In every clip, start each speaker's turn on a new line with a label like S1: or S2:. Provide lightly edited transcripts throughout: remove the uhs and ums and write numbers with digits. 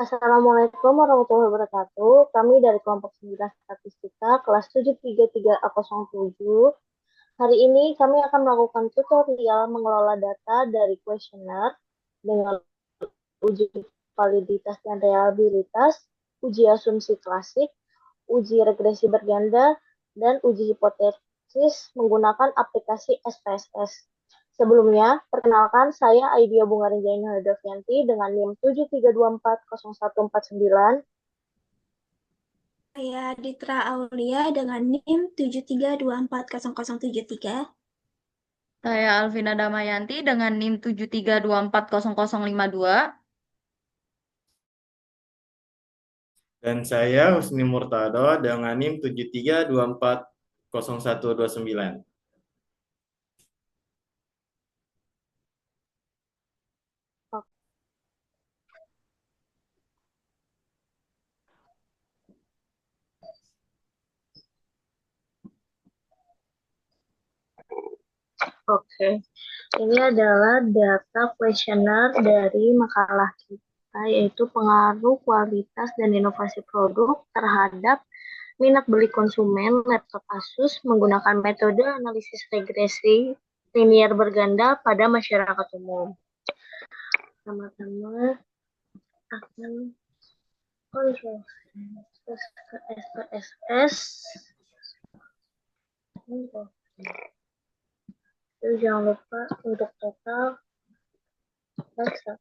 S1: Assalamualaikum warahmatullahi wabarakatuh. Kami dari kelompok 9 Statistika kelas 733A07. Hari ini kami akan melakukan tutorial mengelola data dari kuesioner dengan uji validitas dan reliabilitas, uji asumsi klasik, uji regresi berganda, dan uji hipotesis menggunakan aplikasi SPSS. Sebelumnya, perkenalkan saya Aidia Bungarinjaini Hodovianti dengan NIM 732401449.
S2: Saya Ditra Aulia dengan NIM 732400073.
S3: Saya Alvina Damayanti dengan NIM 732400052.
S4: Dan saya Husni Murtado dengan NIM 73240129.
S1: Oke, ini adalah data kuesioner dari makalah kita, yaitu pengaruh kualitas dan inovasi produk terhadap minat beli konsumen laptop Asus menggunakan metode analisis regresi linear berganda pada masyarakat umum. Pertama-tama akan kontrol ke SPSS. Terus jangan lupa untuk total X1.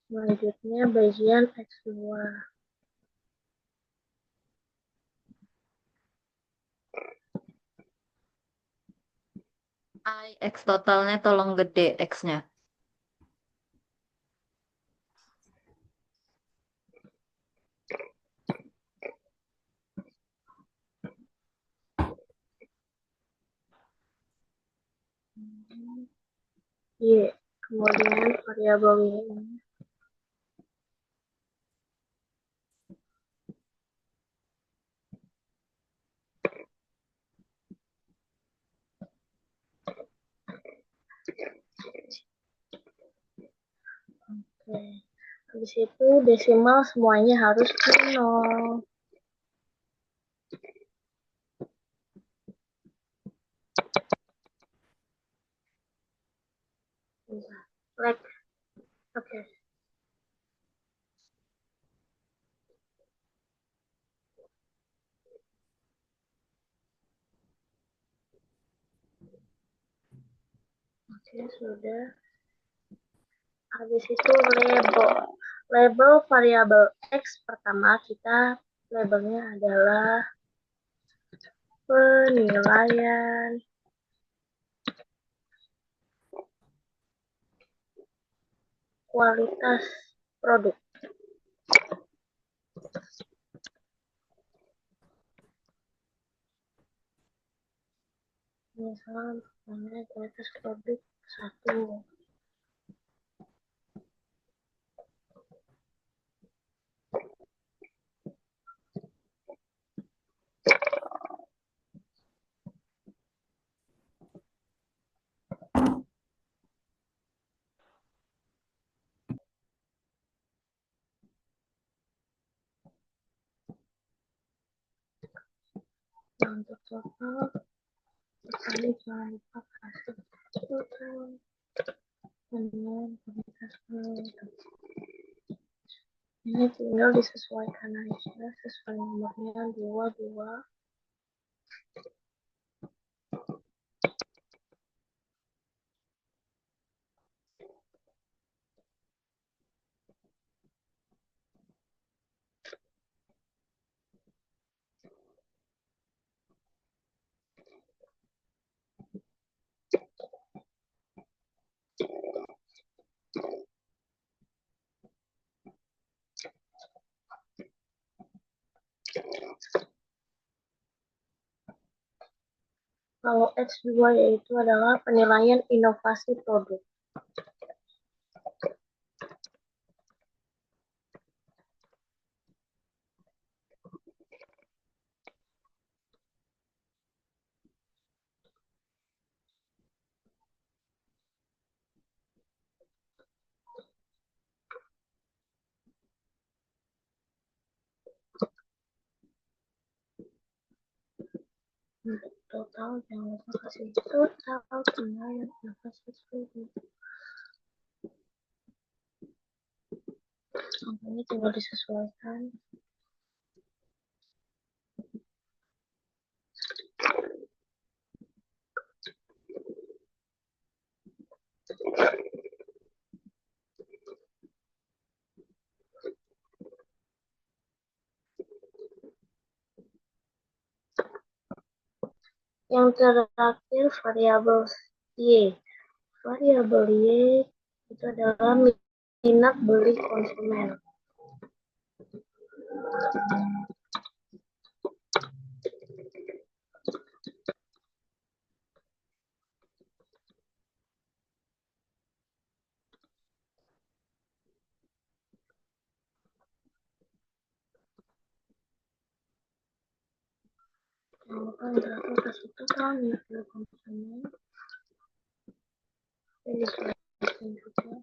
S1: Selanjutnya bagian X2.
S3: X totalnya tolong gede X-nya.
S1: Y, kemudian variabel ini. Oke. Habis itu desimal semuanya harus di 0. Like, oke. Oke, sudah. Habis itu label variabel X pertama kita labelnya adalah penilaian kualitas produk. Misalnya penilaian kualitas produk 1. Nah, untuk total kami jangan lupa kasih total penilaian kualitas produk. Ini tinggal disesuaikan aja sesuai nomornya 22. Kalau X2 yaitu adalah penilaian inovasi produk. Untuk total, jangan lupa kasih total kemarin kasih 10. Angkanya tinggal disesuaikan. Yang terakhir variabel Y. Variabel Y itu adalah minat beli konsumen. Jangan lupa yang terakhir kasih total minat beli konsumen. Ini disesuaikan juga.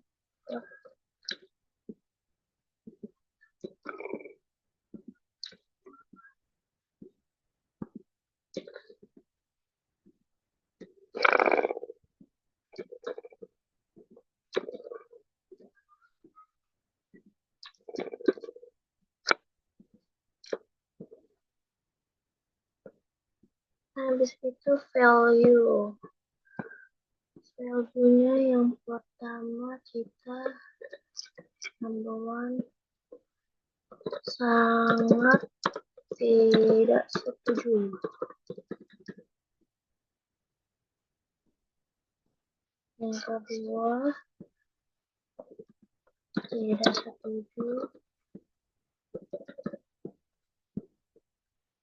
S1: Habis itu value. Value-nya yang pertama kita number one sangat tidak setuju. Yang kedua tidak setuju.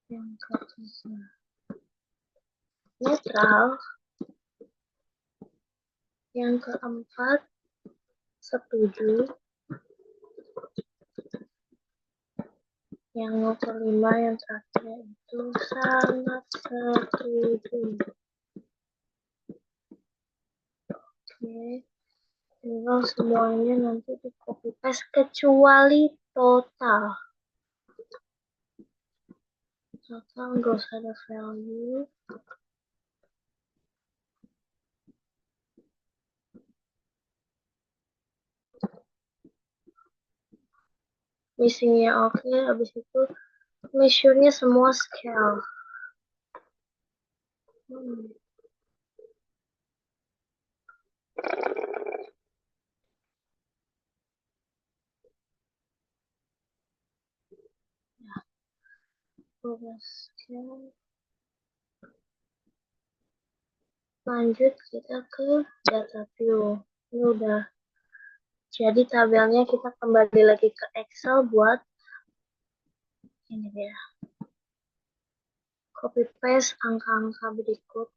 S1: Yang ketiga netral. Yang keempat setuju. Yang kelima yang terakhir itu sangat setuju. Oke, tinggal semuanya nanti di copy paste kecuali total. Total nggak usah ada value. Missingnya oke, habis itu measure-nya semua scale. Udah scale. Lanjut kita ke data view. Ini udah jadi tabelnya, kita kembali lagi ke Excel buat ini dia. Copy paste angka-angka berikut.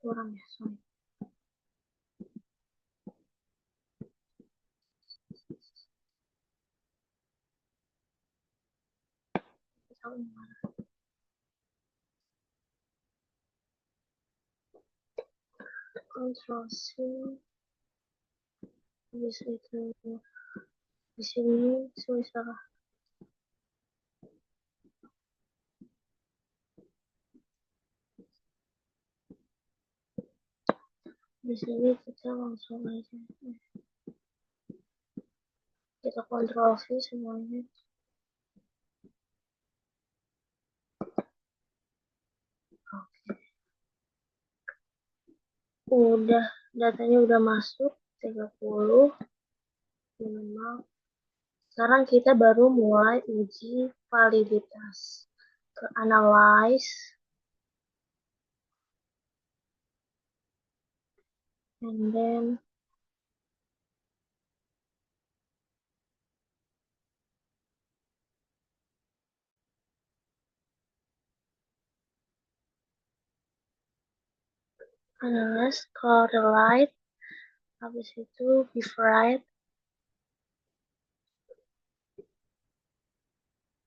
S1: Kurang ya, sorry. Ctrl C. Habis itu di sini salah. Di sini kita langsung aja. Kita Ctrl V semuanya. Oke. Udah, datanya udah masuk 30 minimal. Sekarang kita baru mulai uji validitas. Ke analyze. And then analyze, correlate, habis itu bifurcate.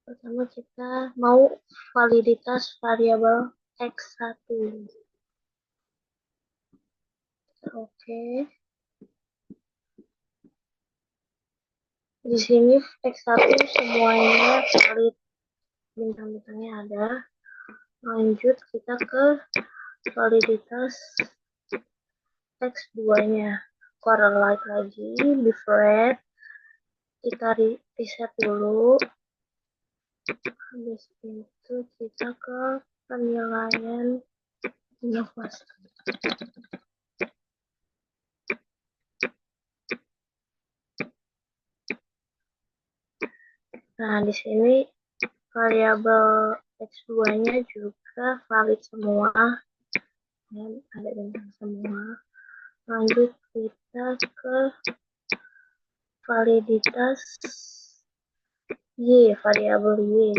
S1: Pertama kita mau validitas variabel X1. Oke. Di sini X1 semuanya valid, bintang-bintangnya ada. Lanjut kita ke validitas X2-nya. Correlate lagi, different. Kita reset dulu. Habis itu kita ke penilaian inovasi. Nah, di sini variabel X2-nya juga valid semua. Dan ada bintang semua. Lanjut kita ke validitas Y, variabel Y.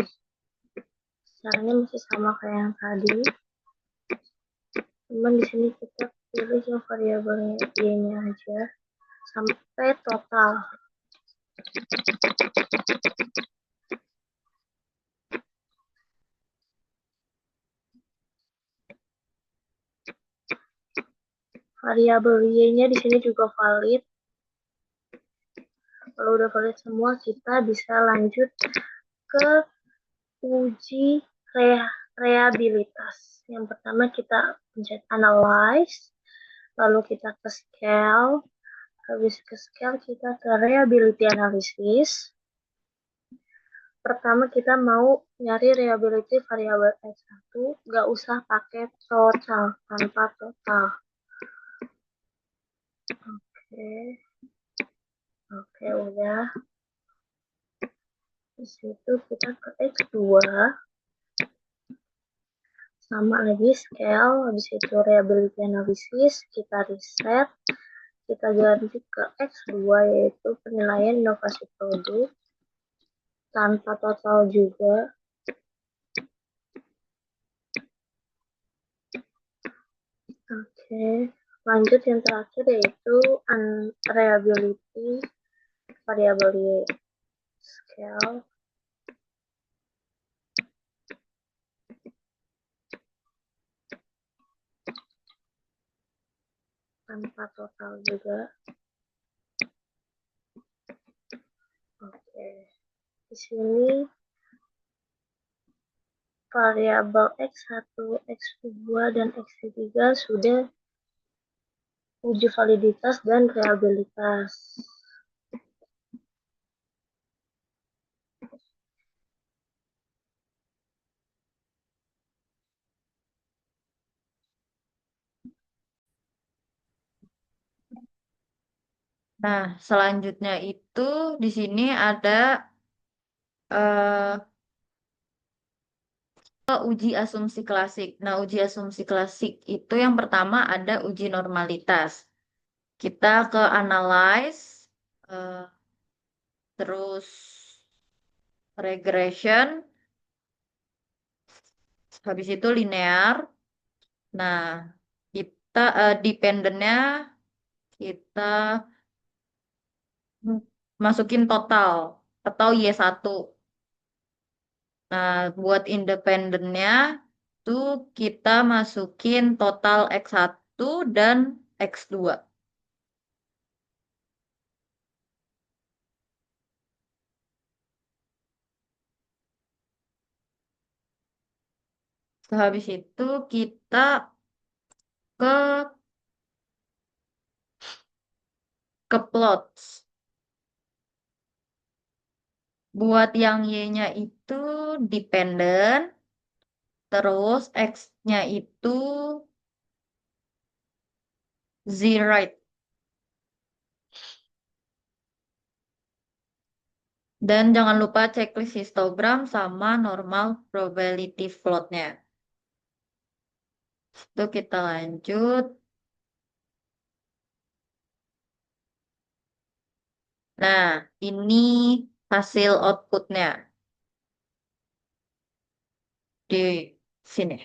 S1: Caranya masih sama kayak yang tadi. Cuman di sini kita pilih yang variabelnya Y-nya aja sampai total. Variabel Y-nya di sini juga valid. Kalau udah valid semua, kita bisa lanjut ke uji reabilitas. Yang pertama kita pencet analyze, lalu kita ke scale, habis ke scale kita ke reliability analysis. Pertama kita mau nyari reliability variabel X1, nggak usah pakai total, tanpa total. Oke, udah. Di situ kita ke X2, sama lagi scale, habis itu reliability analysis, kita reset, kita ganti ke X2 yaitu penilaian inovasi produk, tanpa total juga. Oke, lanjut yang terakhir yaitu reliability variable Y. Scale. Tanpa total juga. Oke. Di sini variabel X1, X2, dan X3 sudah uji validitas dan reliabilitas.
S3: Nah, selanjutnya itu di sini ada eh, uji asumsi klasik. Nah, uji asumsi klasik itu yang pertama ada uji normalitas. Kita ke analyze, eh, terus regression, habis itu linear. Nah, kita dependentnya kita masukin total atau Y1. Nah, buat independennya tuh kita masukin total X1 dan X2. Habis itu kita ke plots. Buat yang Y-nya itu dependent, terus X-nya itu zeroid. Dan jangan lupa checklist histogram sama normal probability plotnya. Itu kita lanjut. Nah, ini hasil outputnya di sini.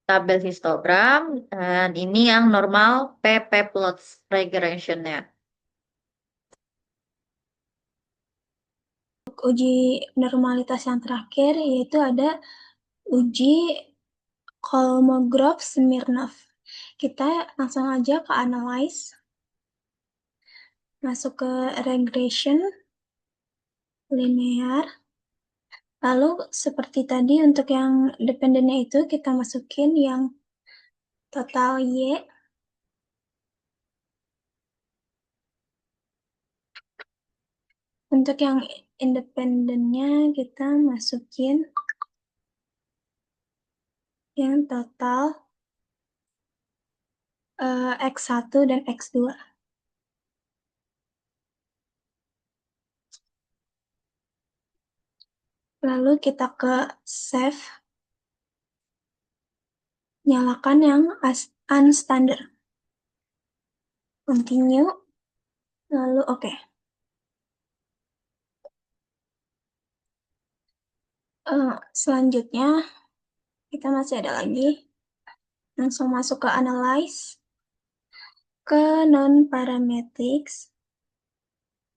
S3: Tabel histogram, dan ini yang normal PP plots regressionnya.
S2: Uji normalitas yang terakhir yaitu ada uji Kolmogorov Smirnov. Kita langsung aja ke analyze. masuk ke regression, linear. Lalu seperti tadi untuk yang dependennya itu kita masukin yang total Y. Untuk yang independennya kita masukin yang total X1 dan X2. Lalu kita ke save, nyalakan yang unstandard. Continue, lalu oke. Selanjutnya, kita masih ada lagi. Langsung masuk ke analyze, ke non-parametrics,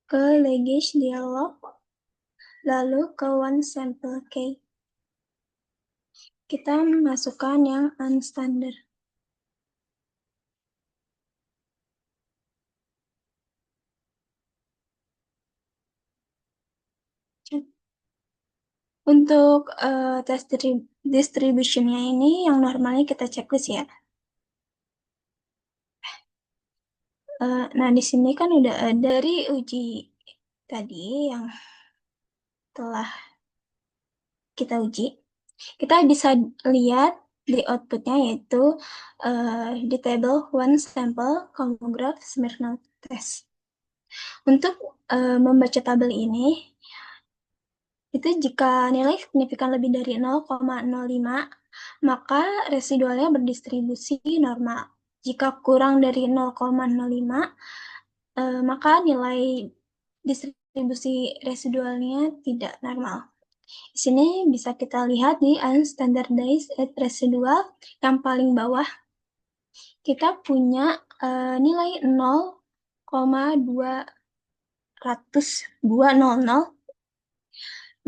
S2: ke language dialog, lalu ke one sample case. Kita masukkan yang unstandard. Untuk test distributionnya ini yang normalnya kita checklist ya. Nah, di sini kan udah ada dari uji tadi yang telah kita uji. Kita bisa lihat di outputnya yaitu di table one sample homograph Smirnov test. Untuk membaca tabel ini, itu jika nilai signifikan lebih dari 0,05, maka residualnya berdistribusi normal. Jika kurang dari 0,05, maka nilai distribusi residualnya tidak normal. Di sini bisa kita lihat di unstandardized residual yang paling bawah, kita punya nilai 0,200.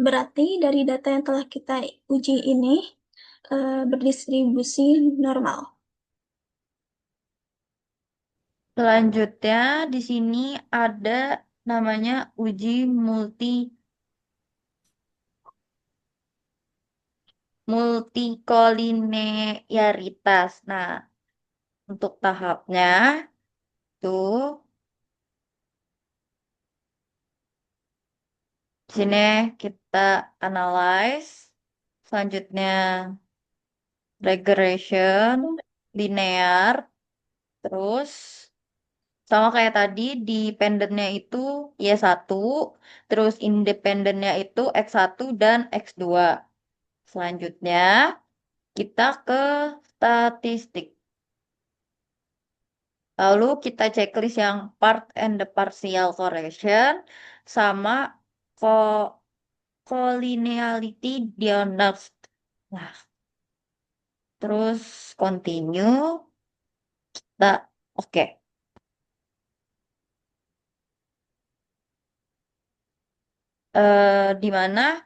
S2: Berarti dari data yang telah kita uji ini berdistribusi normal.
S3: Selanjutnya di sini ada namanya uji multikolinearitas. Nah, untuk tahapnya tuh di sini kita analyze. Selanjutnya regression, linear, terus sama kayak tadi dependennya itu Y1, terus independennya itu X1 dan X2. Selanjutnya kita ke statistik. Lalu kita checklist yang part and the partial correction sama co collinearity diagnostic. Nah, terus continue. Nah, oke. Di mana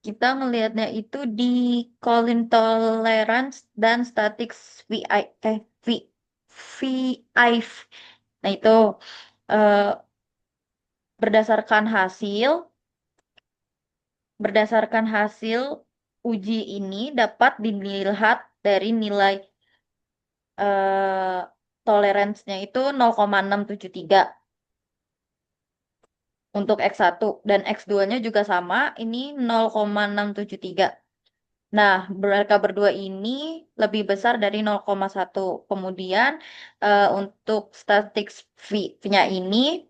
S3: kita ngelihatnya itu di Collin tolerance dan static VI VI. Nah, itu eh, berdasarkan hasil uji ini dapat dilihat dari nilai toleransinya itu 0,673 untuk X1 dan X2-nya juga sama, ini 0,673. Nah, mereka berdua ini lebih besar dari 0,1. Kemudian untuk static V-nya ini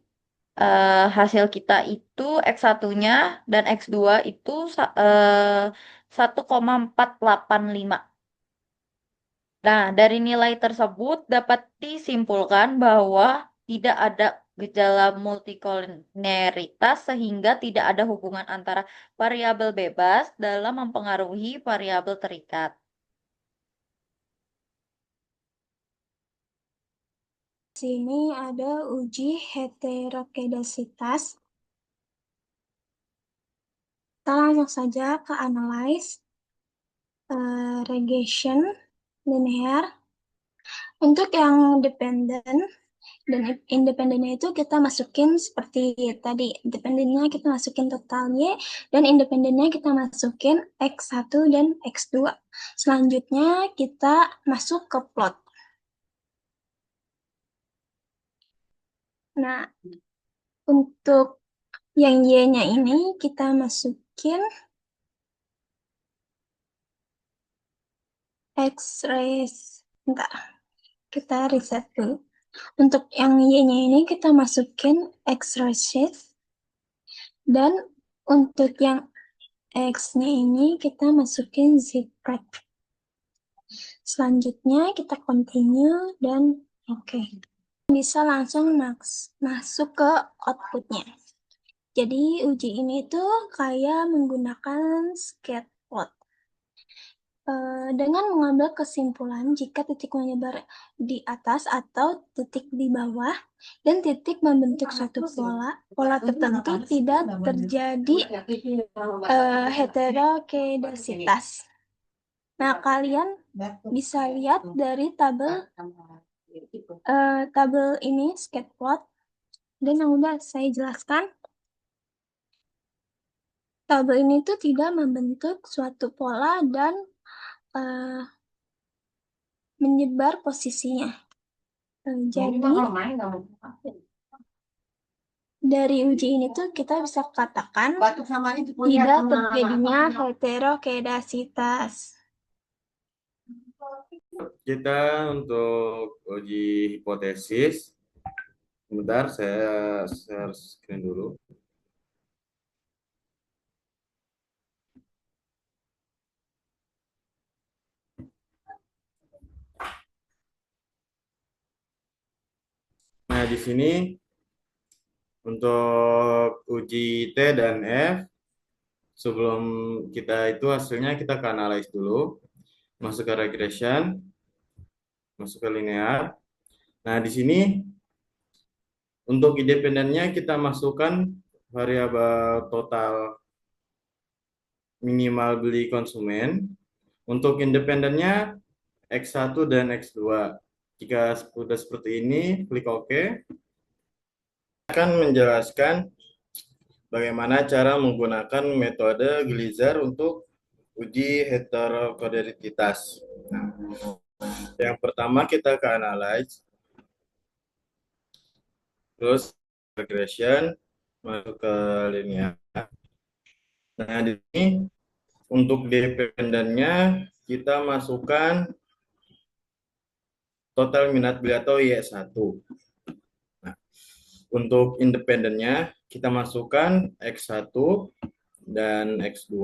S3: hasil kita itu X1-nya dan X2 itu 1,485. Nah, dari nilai tersebut dapat disimpulkan bahwa tidak ada gejala multikoliniaritas sehingga tidak ada hubungan antara variabel bebas dalam mempengaruhi variabel terikat.
S2: Di sini ada uji heterokedasitas. Kita langsung saja ke analyze, regression, linear. Untuk yang dependent, Dan independennya itu kita masukin seperti tadi. Independennya kita masukin total Y, dan independennya kita masukin X1 dan X2. Selanjutnya kita masuk ke plot. Nah, untuk yang Y-nya ini kita masukin X-rays. Bentar, kita reset dulu. Untuk yang Y-nya ini kita masukin X-rays. Dan untuk yang X-nya ini kita masukin zipred. Selanjutnya kita continue dan oke. Bisa langsung masuk ke outputnya. Jadi uji ini tuh kayak menggunakan scatplot. Dengan mengambil kesimpulan jika titik menyebar di atas atau titik di bawah dan titik membentuk suatu pola tertentu tidak terjadi heterokedasitas. Nah, kalian bisa lihat dari tabel ini scatplot, dan yang udah saya jelaskan, tabel ini tuh tidak membentuk suatu pola dan menyebar posisinya. Jadi dari uji ini tuh kita bisa katakan tidak terjadinya heterokedasitas.
S4: Kita untuk uji hipotesis. Sebentar, saya share screen dulu. Nah, di sini untuk uji T dan F, sebelum kita itu hasilnya kita ke analyze dulu, masuk ke regression, masuk ke linear. Nah, di sini untuk independennya kita masukkan variabel total minimal beli konsumen. Untuk independennya X1 dan X2. Jika sudah seperti ini, klik OK. Akan menjelaskan bagaimana cara menggunakan metode Gleiser untuk uji heterokodaritas. Nah, yang pertama kita ke analyze, terus regression, masuk ke linear. Nah, di sini untuk dependennya kita masukkan total minat beli atau Y1. Nah, untuk independennya kita masukkan X1 dan X2.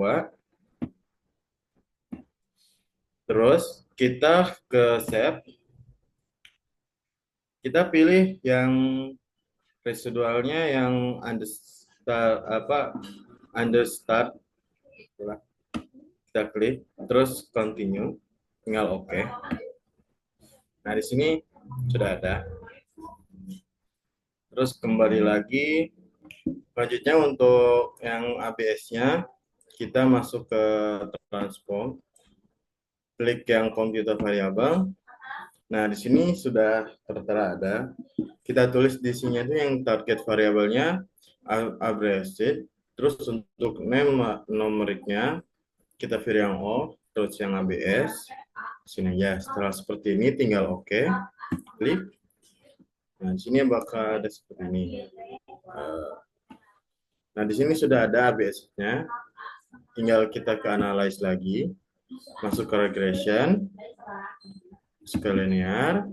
S4: Terus kita ke save. Kita pilih yang residualnya yang understart. Kita klik, terus continue, tinggal OK. Nah, di sini sudah ada. Terus kembali lagi. Selanjutnya untuk yang ABS-nya, kita masuk ke transform. Klik yang computer variable. Nah, di sini sudah tertera ada. Kita tulis di sini itu yang target variabelnya abbreviated. Terus untuk name numericnya kita pilih yang O, terus yang ABS. Sini ya. Setelah seperti ini tinggal OK. Klik. Nah, di sini bakal ada seperti ini. Nah, di sini sudah ada ABS-nya. Tinggal kita ke analyze lagi. Masuk ke regression. Masuk ke linear.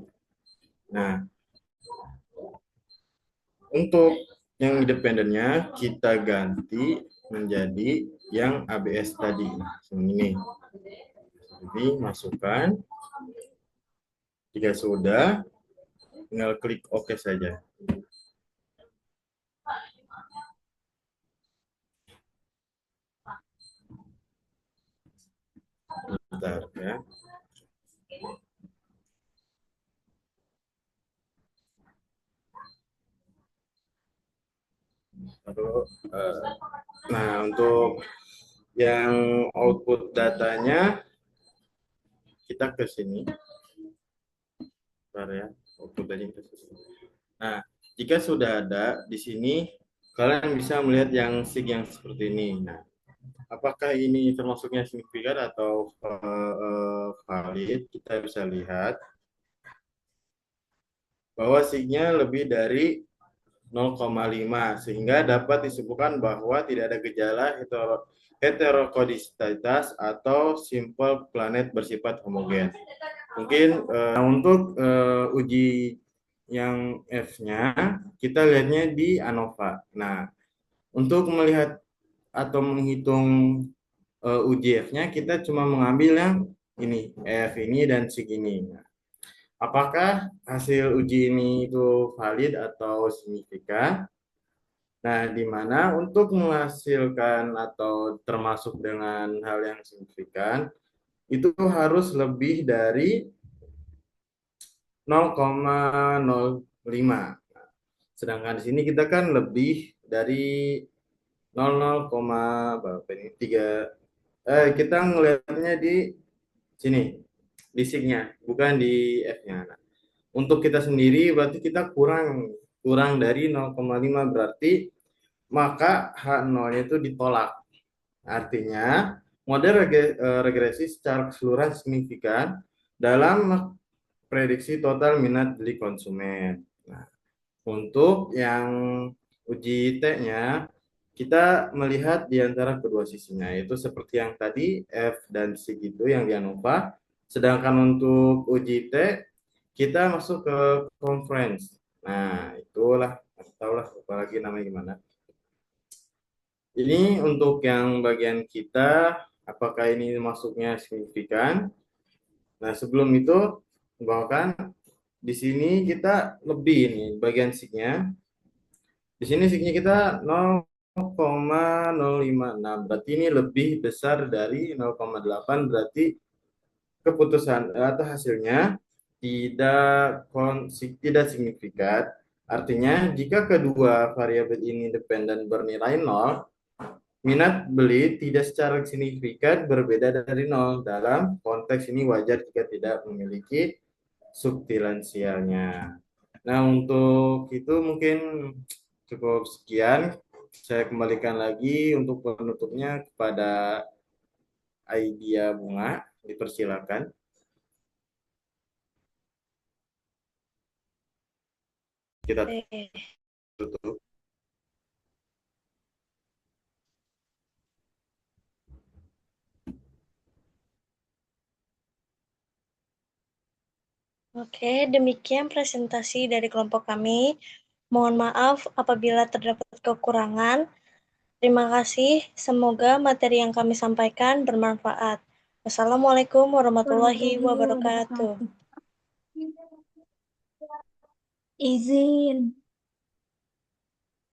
S4: Nah, untuk yang independennya kita ganti menjadi yang ABS tadi. Ini. Jadi masukkan. Jika sudah, tinggal klik OK saja. Bentar ya. Nah, untuk yang output datanya kita ke sini. Bentar ya, output datanya ke sini. Nah, jika sudah ada di sini, kalian bisa melihat yang sig yang seperti ini. Nah, apakah ini termasuknya signifikan atau valid? Kita bisa lihat bahwa signya lebih dari 0,5 sehingga dapat disebutkan bahwa tidak ada gejala heterokodisitas atau simple planet bersifat homogen. Mungkin untuk uji yang F-nya kita lihatnya di ANOVA. Nah, untuk melihat atau menghitung uji F-nya kita cuma mengambil yang ini, F ini dan sig ini. Nah, apakah hasil uji ini itu valid atau signifikan? Nah, di mana untuk menghasilkan atau termasuk dengan hal yang signifikan, itu harus lebih dari 0,05. Sedangkan di sini kita kan lebih dari 00, berapa ini? 3. Kita ngelihatnya di sini, di sig-nya, bukan di F-nya. Nah, untuk kita sendiri berarti kita kurang dari 0,5 berarti maka H0-nya itu ditolak. Artinya, model regresi secara keseluruhan signifikan dalam prediksi total minat beli konsumen. Nah, untuk yang uji T-nya, kita melihat di antara kedua sisinya, yaitu seperti yang tadi, F dan sig itu yang di ANOVA. Sedangkan untuk uji T, kita masuk ke conference. Nah, itulah, tahulah apalagi namanya gimana. Ini untuk yang bagian kita, apakah ini masuknya signifikan? Nah, sebelum itu, bahkan di sini kita lebih ini bagian signya. Di sini signya kita 0,056. Berarti ini lebih besar dari 0,8. Berarti keputusan atau hasilnya tidak signifikan. Artinya, jika kedua variabel ini independen bernilai 0, minat beli tidak secara signifikan berbeda dari 0. Dalam konteks ini wajar jika tidak memiliki substansialnya. Nah, untuk itu mungkin cukup sekian. Saya kembalikan lagi untuk penutupnya kepada Aidia Bunga. Dipersilakan. Kita tutup.
S5: Oke, demikian presentasi dari kelompok kami. Mohon maaf apabila terdapat kekurangan. Terima kasih. Semoga materi yang kami sampaikan bermanfaat. Wassalamualaikum warahmatullahi wabarakatuh.
S2: Izin.